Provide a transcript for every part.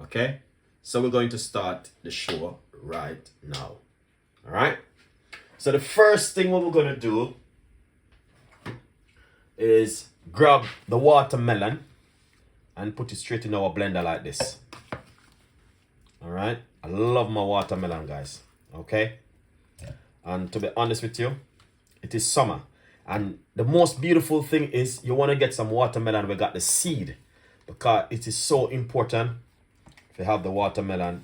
Okay, so we're going to start the show right now. All right, so the first thing what we're going to do is grab the watermelon and put it straight in our blender like this. All right, I love my watermelon, guys. Okay, and to be honest with you, it is summer, and the most beautiful thing is you want to get some watermelon we got the seed, because it is so important if you have the watermelon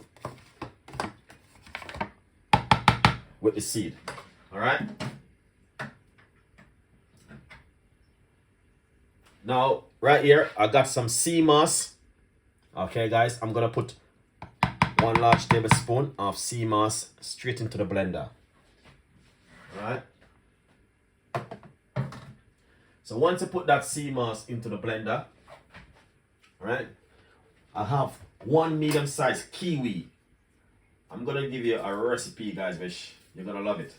with the seed. All right, now right here I got some sea moss. Okay guys, I'm gonna put 1 large tablespoon of sea moss straight into the blender. All right, so once you put that sea moss into the blender, all right, I have 1 medium-sized kiwi. I'm gonna give you a recipe, guys, which you're gonna love it.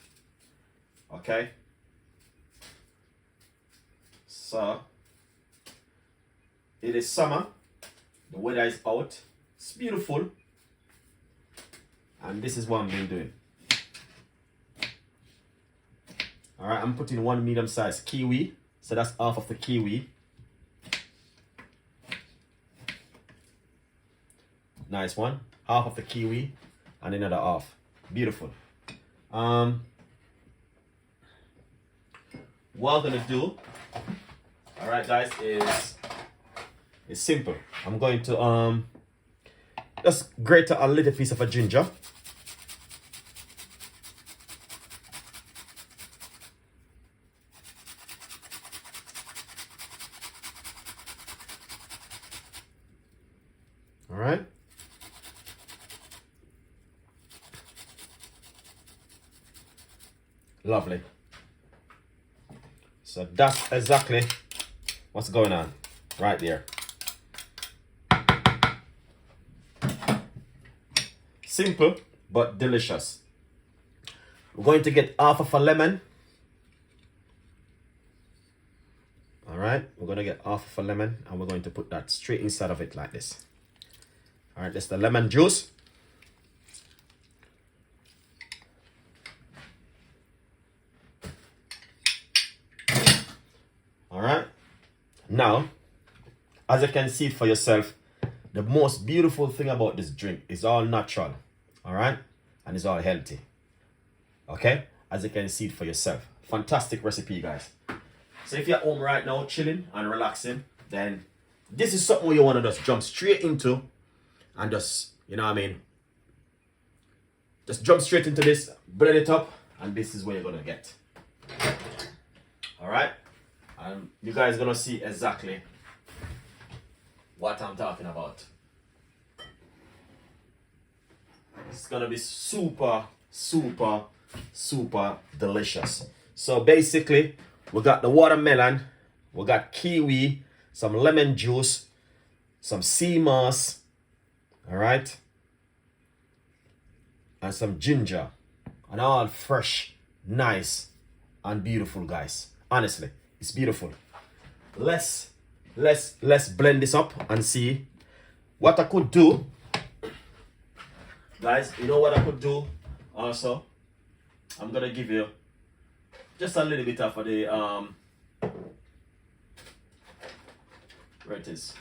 Okay, so it is summer, the weather is out, it's beautiful, and this is what I'm been doing. All right, I'm putting 1 medium-sized kiwi, so that's half of the kiwi. Nice one. Half of the kiwi and another half. Beautiful. What I'm gonna do, all right guys, is simple. I'm going to just grate a little piece of a ginger. All right. Lovely. So that's exactly what's going on right there. Simple but delicious. We're going to get half of a lemon. All right, we're going to get half of a lemon and we're going to put that straight inside of it like this. All right, that's the lemon juice. All right, now, as you can see for yourself, the most beautiful thing about this drink is all natural, all right, and it's all healthy. Okay, as you can see it for yourself. Fantastic recipe, guys. So if you're at home right now chilling and relaxing, then this is something you want to just jump straight into and just, you know what I mean, just jump straight into this, blend it up, and this is what you're gonna get. All right, and you guys are gonna see exactly what I'm talking about. It's gonna be super delicious. So basically, we got the watermelon, we got kiwi, some lemon juice, some sea moss, all right, and some ginger, and all fresh, nice, and beautiful, guys. Honestly, it's beautiful. Let's blend this up and see what I could do, guys. You know what I could do also? I'm gonna give you just a little bit of the where it is.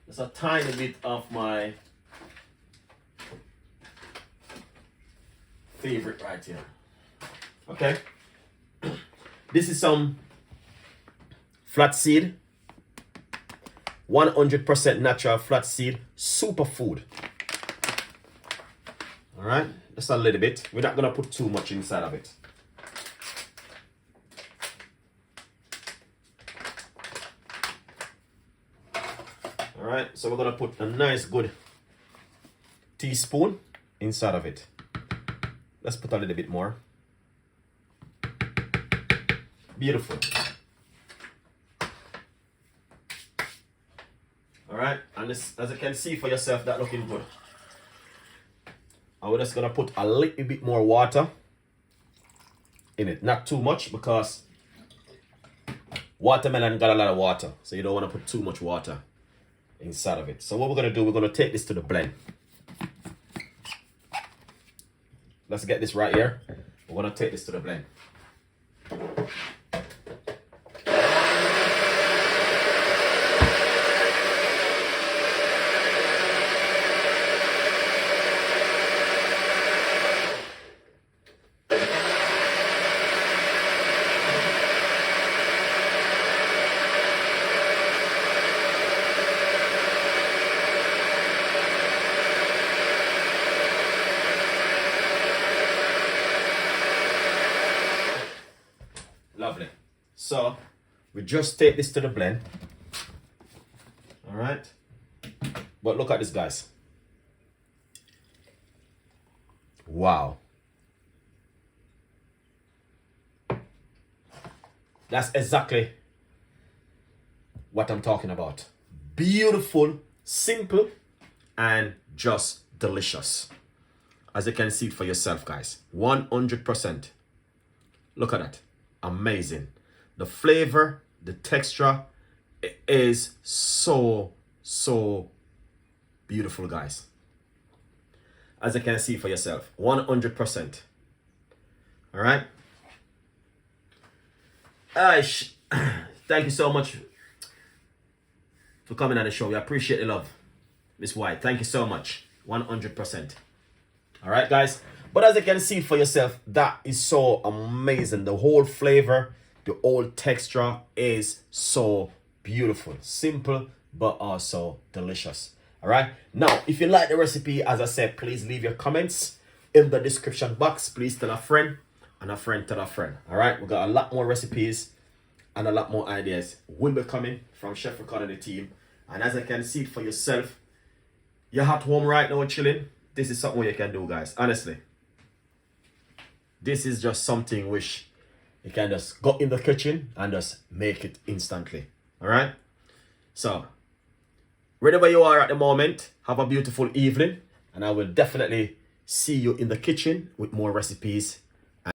Just a tiny bit of my favorite right here. Okay, this is some flaxseed, 100% natural flaxseed superfood. All right, just a little bit. We're not gonna put too much inside of it. All right, so we're gonna put a nice good teaspoon inside of it. Let's put a little bit more. Beautiful. All right, and this, as you can see for yourself, that looking good. And we're just gonna put a little bit more water in it, not too much, because watermelon got a lot of water, so you don't want to put too much water. inside of it. So what we're going to do, we're going to take this to the blend. Let's get this right here. We're going to take this to the blend. Lovely. So we just take this to the blend. All right. But look at this, guys. Wow. That's exactly what I'm talking about. Beautiful, simple, and just delicious. As you can see for yourself, guys. 100%. Look at that. Amazing. The flavor, the texture, it is so beautiful, guys. As you can see for yourself, 100%. All right. Thank you so much for coming on the show. We appreciate the love, Miss White. Thank you so much. 100%. All right, guys. But as you can see for yourself, that is so amazing. The whole flavor, the whole texture is so beautiful. Simple, but also delicious. All right. Now, if you like the recipe, as I said, please leave your comments in the description box. Please tell a friend and a friend tell a friend. All right. We got a lot more recipes and a lot more ideas will be coming from Chef Ricardo and the team. And as you can see for yourself, you're at home right now chilling. This is something you can do, guys. Honestly. This is just something which you can just go in the kitchen and just make it instantly. All right. So, wherever you are at the moment, have a beautiful evening. And I will definitely see you in the kitchen with more recipes